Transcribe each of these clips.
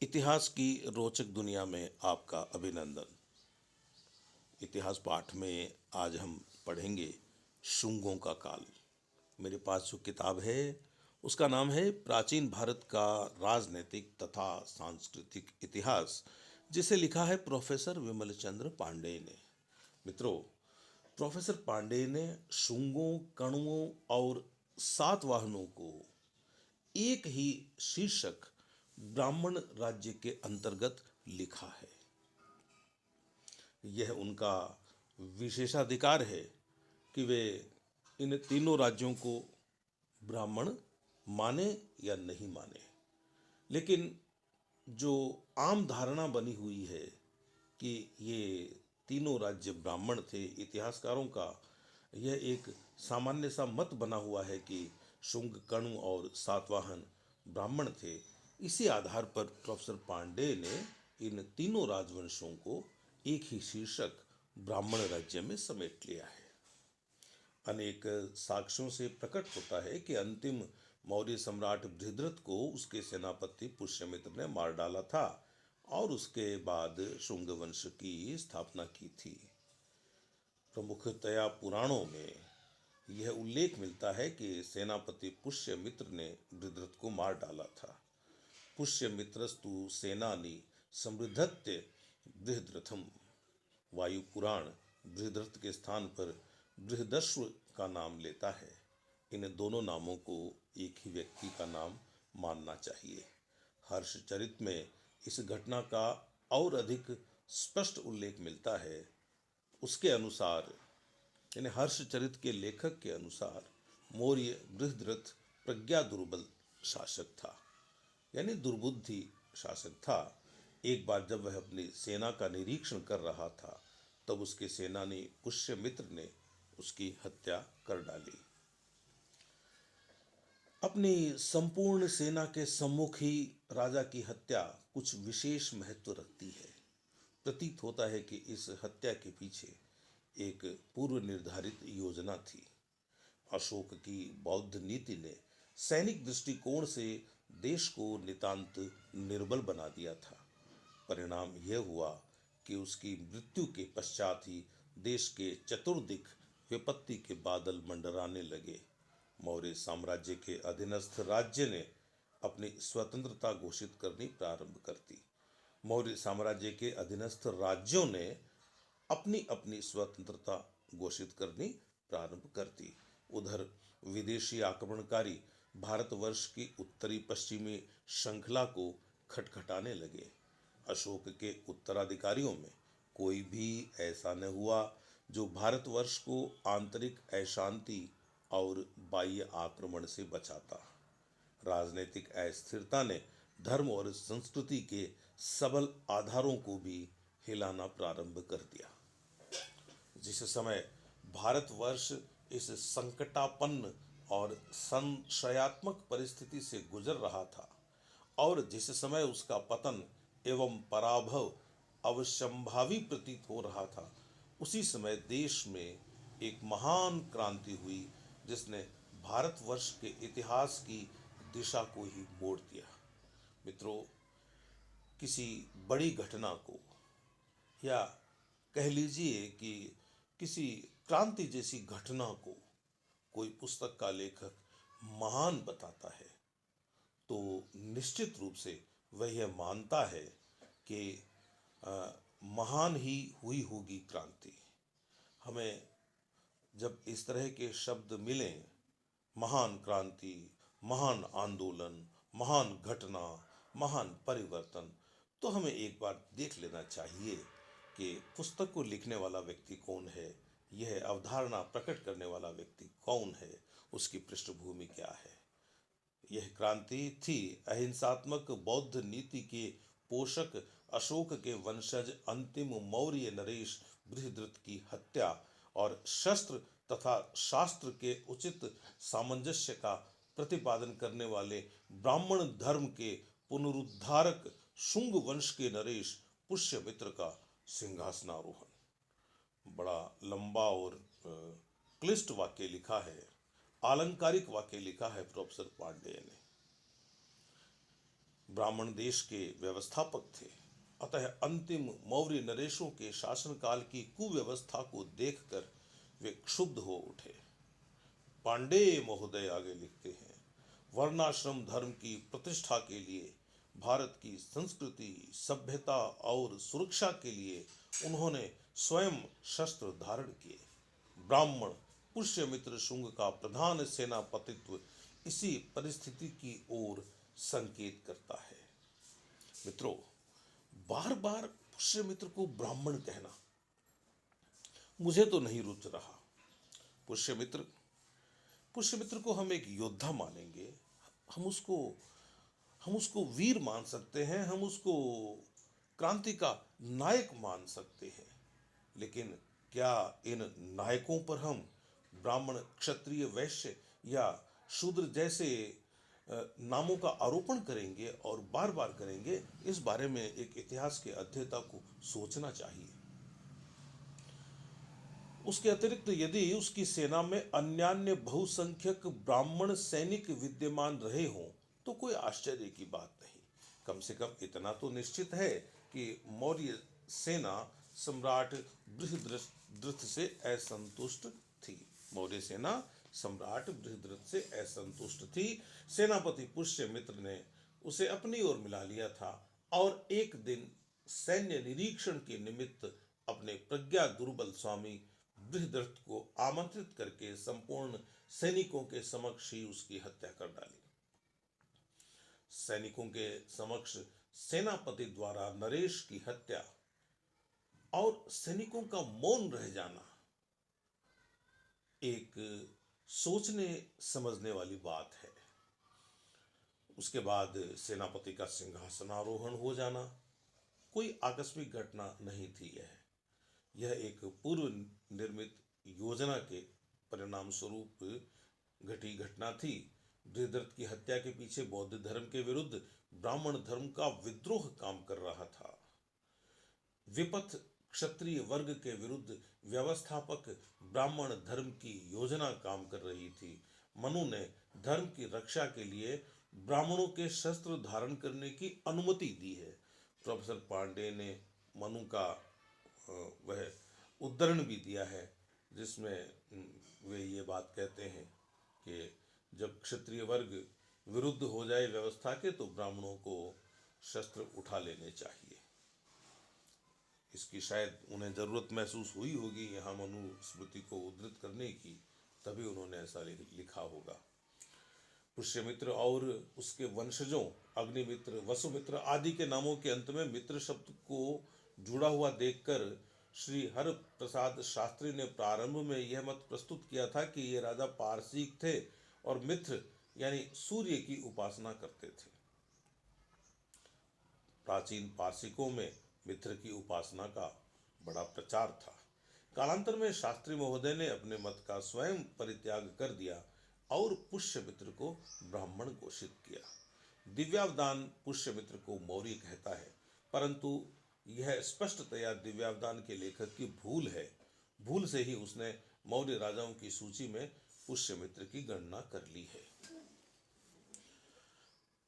इतिहास की रोचक दुनिया में आपका अभिनंदन। इतिहास पाठ में आज हम पढ़ेंगे शुंगों का काल। मेरे पास जो किताब है उसका नाम है प्राचीन भारत का राजनीतिक तथा सांस्कृतिक इतिहास, जिसे लिखा है प्रोफेसर विमल चंद्र पांडेय ने। मित्रों, प्रोफेसर पांडेय ने शुंगों, कण्वों और सातवाहनों को एक ही शीर्षक ब्राह्मण राज्य के अंतर्गत लिखा है। यह उनका विशेषाधिकार है कि वे इन तीनों राज्यों को ब्राह्मण माने या नहीं माने, लेकिन जो आम धारणा बनी हुई है कि ये तीनों राज्य ब्राह्मण थे, इतिहासकारों का यह एक सामान्य सा मत बना हुआ है कि शुंग, कण्व और सातवाहन ब्राह्मण थे। इसी आधार पर प्रोफेसर पांडेय ने इन तीनों राजवंशों को एक ही शीर्षक ब्राह्मण राज्य में समेट लिया है। अनेक साक्ष्यों से प्रकट होता है कि अंतिम मौर्य सम्राट बृहद्रथ को उसके सेनापति पुष्यमित्र ने मार डाला था और उसके बाद शुंग वंश की स्थापना की थी। प्रमुखतया पुराणों में यह उल्लेख मिलता है कि सेनापति पुष्यमित्र ने बृहद्रथ को मार डाला था। पुष्यमित्रस्तु सेनानी समृद्धत्य बृहद्रथम। वायु पुराण बृहद्रथ के स्थान पर बृहदश्व का नाम लेता है। इन दोनों नामों को एक ही व्यक्ति का नाम मानना चाहिए। हर्षचरित में इस घटना का और अधिक स्पष्ट उल्लेख मिलता है। उसके अनुसार, यानी हर्षचरित के लेखक के अनुसार, मौर्य बृहद्रथ प्रज्ञा दुर्बल शासक था, यानी दुर्बुद्धि शासक था। एक बार जब वह अपनी सेना का निरीक्षण कर रहा था, तब उसके सेनानी पुष्यमित्र ने उसकी हत्या कर डाली। अपनी संपूर्ण सेना के सम्मुख ही राजा की हत्या कुछ विशेष महत्व रखती है। प्रतीत होता है कि इस हत्या के पीछे एक पूर्व निर्धारित योजना थी। अशोक की बौद्ध नीति ने सैनिक दृष्टिकोण से देश को नितांत निर्बल बना दिया था। परिणाम यह हुआ कि उसकी मृत्यु के पश्चात ही देश के चतुर्दिक विपत्ति के बादल मंडराने लगे। मौर्य साम्राज्य के अधीनस्थ राज्य ने अपनी स्वतंत्रता घोषित करनी प्रारंभ कर दी। मौर्य साम्राज्य के अधीनस्थ राज्यों ने अपनी अपनी स्वतंत्रता घोषित करनी प्रारंभ कर दी। उधर विदेशी आक्रमणकारी भारतवर्ष की उत्तरी पश्चिमी श्रृंखला को खटखटाने लगे। अशोक के उत्तराधिकारियों में कोई भी ऐसा न हुआ जो भारतवर्ष को आंतरिक अशांति और बाह्य आक्रमण से बचाता। राजनीतिक अस्थिरता ने धर्म और संस्कृति के सबल आधारों को भी हिलाना प्रारंभ कर दिया। जिस समय भारतवर्ष इस संकटापन्न और संशयात्मक परिस्थिति से गुजर रहा था और जिस समय उसका पतन एवं पराभव अवश्यंभावी प्रतीत हो रहा था, उसी समय देश में एक महान क्रांति हुई जिसने भारतवर्ष के इतिहास की दिशा को ही मोड़ दिया। मित्रों, किसी बड़ी घटना को, या कह लीजिए कि किसी क्रांति जैसी घटना को कोई पुस्तक का लेखक महान बताता है, तो निश्चित रूप से वह यह मानता है कि महान ही हुई होगी क्रांति। हमें जब इस तरह के शब्द मिलें, महान क्रांति, महान आंदोलन, महान घटना, महान परिवर्तन, तो हमें एक बार देख लेना चाहिए कि पुस्तक को लिखने वाला व्यक्ति कौन है, यह अवधारणा प्रकट करने वाला व्यक्ति कौन है, उसकी पृष्ठभूमि क्या है। यह क्रांति थी अहिंसात्मक बौद्ध नीति के पोषक अशोक के वंशज अंतिम मौर्य नरेश बृहद्रथ की हत्या और शस्त्र तथा शास्त्र के उचित सामंजस्य का प्रतिपादन करने वाले ब्राह्मण धर्म के पुनरुद्धारक शुंग वंश के नरेश पुष्यमित्र का सिंहासनारोहण। बड़ा लंबा और क्लिष्ट वाक्य लिखा है, आलंकारिक वाक्य लिखा है प्रोफेसर पांडेय ने। ब्राह्मण देश के व्यवस्थापक थे, अतः अंतिम मौर्य नरेशों के शासनकाल की कुव्यवस्था को देखकर वे क्षुब्ध हो उठे। पांडेय महोदय आगे लिखते हैं, वर्णाश्रम धर्म की प्रतिष्ठा के लिए, भारत की संस्कृति, सभ्यता और सुरक्षा के लिए उन्होंने स्वयं शस्त्र धारण किए। ब्राह्मण पुष्यमित्र शुंग का प्रधान सेनापतित्व इसी परिस्थिति की ओर संकेत करता है। मित्रों, बार बार पुष्यमित्र को ब्राह्मण कहना मुझे तो नहीं रुच रहा। पुष्यमित्र पुष्यमित्र को हम एक योद्धा मानेंगे, हम उसको हम उसको वीर मान सकते हैं, हम उसको क्रांति का नायक मान सकते हैं, लेकिन क्या इन नायकों पर हम ब्राह्मण, क्षत्रिय, वैश्य या शूद्र जैसे नामों का आरोपण करेंगे और बार बार करेंगे? इस बारे में एक इतिहास के अध्येता को सोचना चाहिए। उसके अतिरिक्त यदि उसकी सेना में अन्यान्य बहुसंख्यक ब्राह्मण सैनिक विद्यमान रहे हों तो कोई आश्चर्य की बात नहीं। कम से कम इतना तो निश्चित है कि मौर्य सेना सम्राट बृहद्रथ से असंतुष्ट थी। मौर्य सेना सम्राट बृहद्रथ से असंतुष्ट थी। सेनापति पुष्यमित्र ने उसे अपनी ओर मिला लिया था और एक दिन सैन्य निरीक्षण के निमित्त अपने प्रज्ञा दुर्बल स्वामी बृहद्रथ को आमंत्रित करके संपूर्ण सैनिकों के समक्ष ही उसकी हत्या कर डाली। सैनिकों के समक्ष सेनापति द्वारा नरेश की हत्या और सैनिकों का मौन रह जाना एक सोचने समझने वाली बात है। उसके बाद सेनापति का सिंहासनारोहण हो जाना कोई आकस्मिक घटना नहीं थी। यह एक पूर्व निर्मित योजना के परिणाम स्वरूप घटी घटना थी। बृहद्रथ की हत्या के पीछे बौद्ध धर्म के विरुद्ध ब्राह्मण धर्म का विद्रोह काम कर रहा था। विपथ क्षत्रिय वर्ग के विरुद्ध व्यवस्थापक ब्राह्मण धर्म की योजना काम कर रही थी। मनु ने धर्म की रक्षा के लिए ब्राह्मणों के शस्त्र धारण करने की अनुमति दी है। प्रोफेसर पांडे ने मनु का वह उद्धरण भी दिया है जिसमें वे ये बात कहते हैं कि जब क्षत्रिय वर्ग विरुद्ध हो जाए व्यवस्था के तो ब्राह्मणों को शस्त्र उठा लेने चाहिए। इसकी शायद उन्हें जरूरत महसूस हुई होगी यहाँ मनुस्मृति को उद्धृत करने की, तभी उन्होंने ऐसा लिखा होगा। पुष्यमित्र और उसके वंशजों अग्निमित्र, वसुमित्र आदि के नामों के अंत में मित्र शब्द को जुड़ा हुआ देखकर श्री हर प्रसाद शास्त्री ने प्रारंभ में यह मत प्रस्तुत किया था कि ये राजा पारसिक थे और मित्र यानी सूर्य की उपासना करते थे। प्राचीन पारसिकों में मित्र की उपासना का बड़ा प्रचार था। कालांतर में शास्त्री महोदय ने अपने मत का स्वयं परित्याग कर दिया और पुष्यमित्र को ब्राह्मण घोषित किया। दिव्यावदान पुष्यमित्र को मौर्य कहता है, परंतु यह स्पष्टतया दिव्यावदान के लेखक की भूल है। भूल से ही उसने मौर्य राजाओं की सूची में पुष्यमित्र की गणना कर ली है।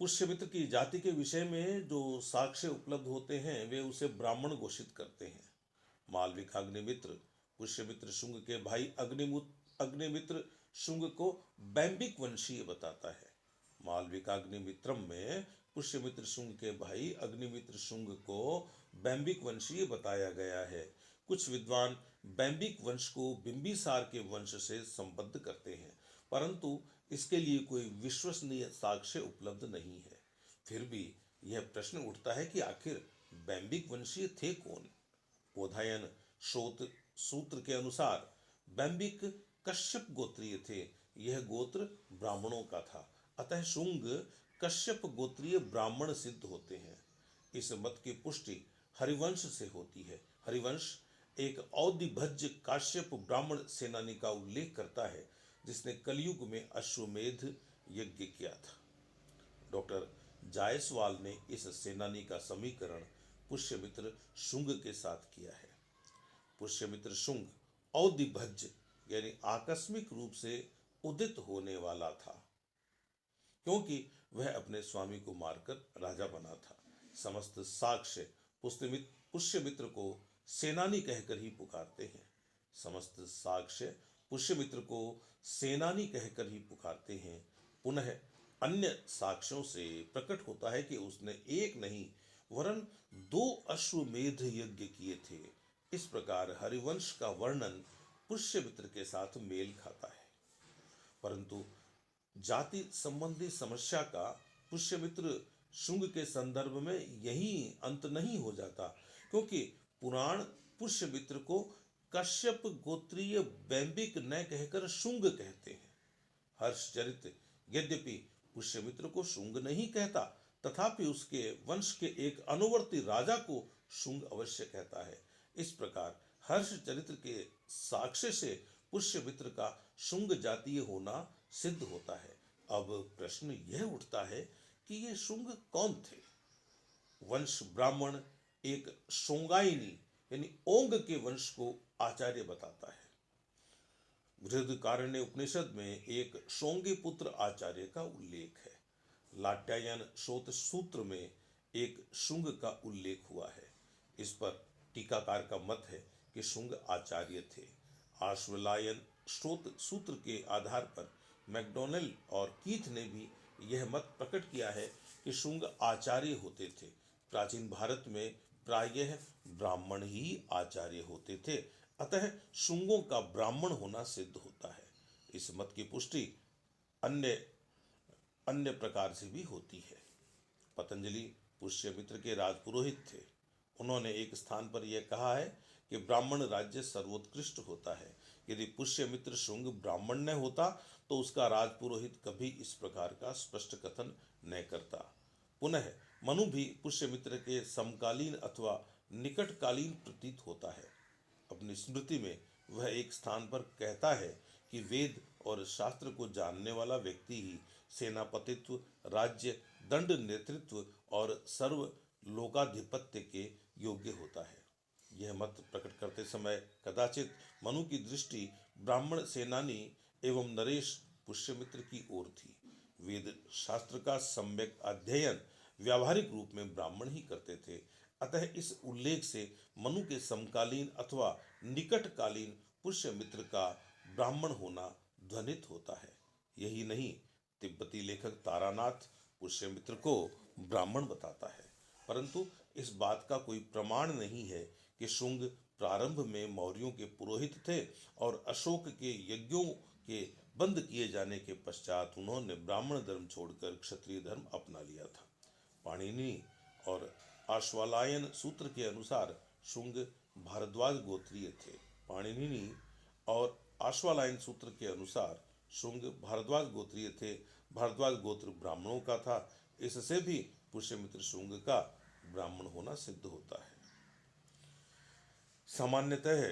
पुष्यमित्र की जाति के विषय में जो साक्ष्य उपलब्ध होते हैं वे उसे ब्राह्मण घोषित करते हैं। मालविका अग्निमित्र पुष्यमित्र शुंग के भाई अग्निमित्र शुंग को बैंबिक वंशीय बताता है। मालविका अग्निमित्रम में पुष्यमित्र शुंग के भाई अग्निमित्र शुंग को बैंबिक वंशीय बताया गया है। कुछ विद्वान बैंबिक वंश को बिंबिसार के वंश से संबद्ध करते हैं, परंतु इसके लिए कोई विश्वसनीय साक्ष्य उपलब्ध नहीं है। फिर भी यह प्रश्न उठता है कि आखिर बैंबिक वंशीय थे कौन? बोधायन सूत्र के अनुसार बैंबिक कश्यप गोत्रीय थे। यह गोत्र ब्राह्मणों का था, अतः शुंग कश्यप गोत्रीय ब्राह्मण सिद्ध होते हैं। इस मत की पुष्टि हरिवंश से होती है। हरिवंश एक औदिभज्य काश्यप ब्राह्मण सेनानी का उल्लेख करता है जिसने कलयुग में अश्वमेध यज्ञ किया था। डॉक्टर जायसवाल ने इस सेनानी का समीकरण पुष्यमित्र शुंग के साथ किया है। पुष्यमित्र शुंग औदिभज्य यानी आकस्मिक रूप से उदित होने वाला था। क्योंकि वह अपने स्वामी को मारकर राजा बना था। समस्त साक्ष्य पुष्यमित्र को सेनानी कहकर ही पुकारते हैं। समस्त साक्ष्य पुष्यमित्र को सेनानी कहकर ही पुकारते हैं। पुनः अन्य साक्ष्यों से प्रकट होता है कि उसने एक नहीं वरन 2 अश्वमेध यज्ञ किए थे। इस प्रकार हरिवंश का वर्णन पुष्यमित्र के साथ मेल खाता है। परंतु जाति संबंधी समस्या का पुष्यमित्र शुंग के संदर्भ में यही अंत नहीं हो जाता, क्योंकि पुराण पुष्यमित्र को कश्यप गोत्रीय बैंबिक न कहकर शुंग कहते हैं। हर्षचरित यद्यपि पुष्यमित्र को शुंग नहीं कहता, तथापि उसके वंश के एक अनुवर्ती राजा को शुंग अवश्य कहता है। इस प्रकार हर्षचरित्र के साक्ष्य से पुष्यमित्र का शुंग जातीय होना सिद्ध होता है। अब प्रश्न यह उठता है कि ये शुंग कौन थे? वंश ब्राह्मण एक शोंगाइनी यानी ओंग के वंश को आचार्य बताता है। बृहदारण्यक उपनिषद में एक शोंगी पुत्र आचार्य का उल्लेख है। लाट्यायन श्रोत सूत्र में एक शुंग का उल्लेख हुआ है। इस पर टीकाकार का मत है कि शुंग आचार्य थे। आश्वलायन श्रोत सूत्र के आधार पर मैकडोनेल और कीथ ने भी यह मत प्रकट किया है कि शुंग आचार्य होते थे। प्राचीन भारत में प्रायः ब्राह्मण ही आचार्य होते थे, अतः शुंगों का ब्राह्मण होना सिद्ध होता है। इस मत की पुष्टि अन्य अन्य प्रकार से भी होती है। पतंजलि पुष्यमित्र के राजपुरोहित थे। उन्होंने एक स्थान पर यह कहा है कि ब्राह्मण राज्य सर्वोत्कृष्ट होता है। यदि पुष्यमित्र शुंग ब्राह्मण न होता तो उसका राजपुरोहित कभी इस प्रकार का स्पष्ट कथन न करता। पुनः मनु भी पुष्यमित्र के समकालीन अथवा निकटकालीन प्रतीत होता है। अपनी स्मृति में वह एक स्थान पर कहता है कि वेद और शास्त्र को जानने वाला व्यक्ति ही सेनापतित्व, राज्य, दंड नेतृत्व और सर्व लोकाधिपत्य के योग्य होता है। यह मत प्रकट करते समय कदाचित मनु की दृष्टि ब्राह्मण सेनानी एवं नरेश पुष्यमित्र की ओर थी। वेद शास्त्र का सम्यक अध्ययन व्यावहारिक रूप में ब्राह्मण ही करते थे, अतः इस उल्लेख से मनु के समकालीन अथवा निकटकालीन पुष्यमित्र का ब्राह्मण होना ध्वनित होता है। यही नहीं, तिब्बती लेखक तारानाथ पुष्यमित्र को ब्राह्मण बताता है, परंतु इस बात का कोई प्रमाण नहीं है कि शुंग प्रारंभ में मौर्यों के पुरोहित थे और अशोक के यज्ञों के बंद किए जाने के पश्चात उन्होंने ब्राह्मण धर्म छोड़कर क्षत्रिय धर्म अपना लिया था। पाणिनि और आश्वालायन सूत्र के अनुसार शुंग भारद्वाज गोत्रीय थे। पाणिनि और आश्वालायन सूत्र के अनुसार शुंग भारद्वाज गोत्रीय थे। भारद्वाज गोत्र ब्राह्मणों का था। इससे भी पुष्यमित्र शुंग का ब्राह्मण होना सिद्ध होता है। सामान्यतः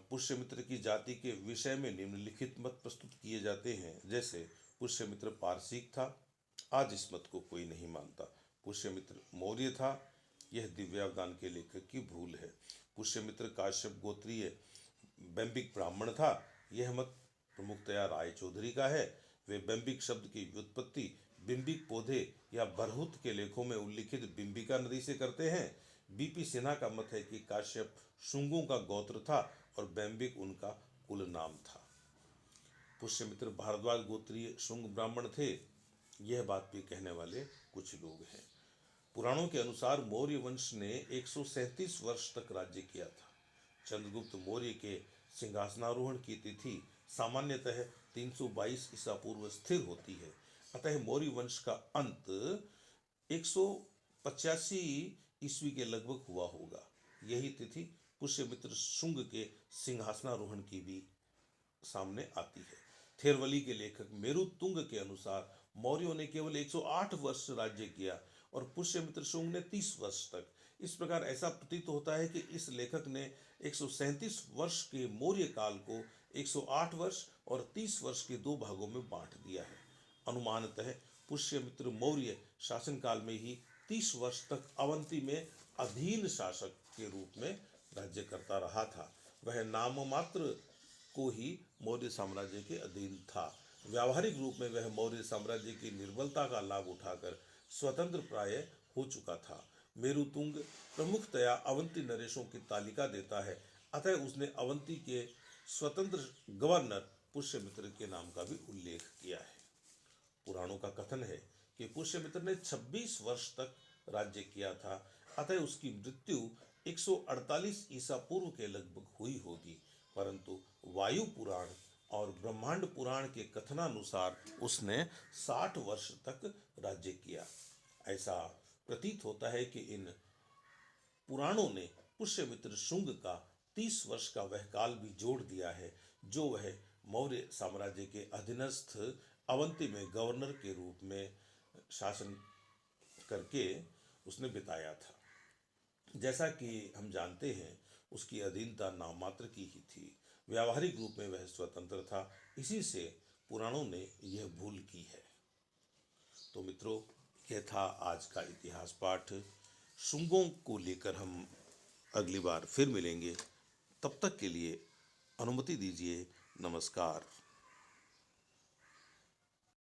पुष्यमित्र की जाति के विषय में निम्नलिखित मत प्रस्तुत किए जाते हैं। जैसे पुष्यमित्र पारसिक था, आज इस मत को कोई नहीं मानता। पुष्यमित्र मौर्य था, यह दिव्यावदान के लेखक की भूल है। पुष्यमित्र काश्यप गोत्रीय बैंबिक ब्राह्मण था, यह मत प्रमुखतया राय चौधरी का है। वे बैंबिक शब्द की व्युत्पत्ति बिंबिक पौधे या बरहुत के लेखों में उल्लिखित बिंबिका नदी से करते हैं। बीपी सिन्हा का मत है कि काश्यप शुंगों का गोत्र था और बैंबिक उनका कुल नाम था। पुष्यमित्र भारद्वाज गोत्रीय शुंग ब्राह्मण थे, यह बात भी कहने वाले कुछ लोग हैं। पुराणों के अनुसार मौर्य वंश ने 137 वर्ष तक राज्य किया था। चंद्रगुप्त मौर्य के सिंहासनारोहण की तिथि सामान्यतः 322 ईसा पूर्व स्थिर होती है, अतः मौर्य वंश का अंत 185 ईस्वी के लगभग हुआ होगा। यही तिथि पुष्यमित्र शुंग के सिंहासनारोहण की भी सामने आती है। थेरवली के लेखक मेरुतुंग के अनुसार मौर्यों ने केवल 108 वर्ष राज्य किया और पुष्यमित्र शुंग ने 30 वर्ष तक। इस प्रकार ऐसा प्रतीत होता है कि इस लेखक ने 137 वर्ष के मौर्य काल को 108 वर्ष और 30 वर्ष के 2 भागों में बांट दिया है। अनुमानतः पुष्यमित्र मौर्य शासनकाल में ही 30 वर्ष तक अवंती में अधीन शासक के रूप में राज्य करता रहा था। वह नाम मात्र को ही मौर्य साम्राज्य के अधीन था। व्यावहारिक रूप में वह मौर्य साम्राज्य की निर्बलता का लाभ उठाकर स्वतंत्र प्राय हो चुका था। मेरुतुंग प्रमुखतया अवंती नरेशों की तालिका देता है, अतः उसने अवंती के स्वतंत्र गवर्नर पुष्यमित्र के नाम का भी उल्लेख किया है। पुराणों का कथन है कि पुष्यमित्र ने 26 वर्ष तक राज्य किया था, अतः उसकी मृत्यु 148 ईसा पूर्व के लगभग हुई होगी, परंतु वायु पुराण और ब्रह्मांड पुराण के कथनानुसार उसने 60 वर्ष तक राज्य किया। ऐसा प्रतीत होता है कि इन पुराणों ने पुष्यमित्र शुंग का 30 वर्ष का वह काल भी जोड़ दिया है, जो वह मौर्य साम्राज्य के अधीनस्थ अवंती में गवर्नर के रूप में शासन करके उसने बिताया था। जैसा कि हम जानते हैं, उसकी अधीनता नाम मात्र की ही थी, व्यावहारिक रूप में वह स्वतंत्र था। इसी से पुराणों ने यह भूल की है। तो मित्रों, यह था आज का इतिहास पाठ। शुंगों को लेकर हम अगली बार फिर मिलेंगे। तब तक के लिए अनुमति दीजिए। नमस्कार।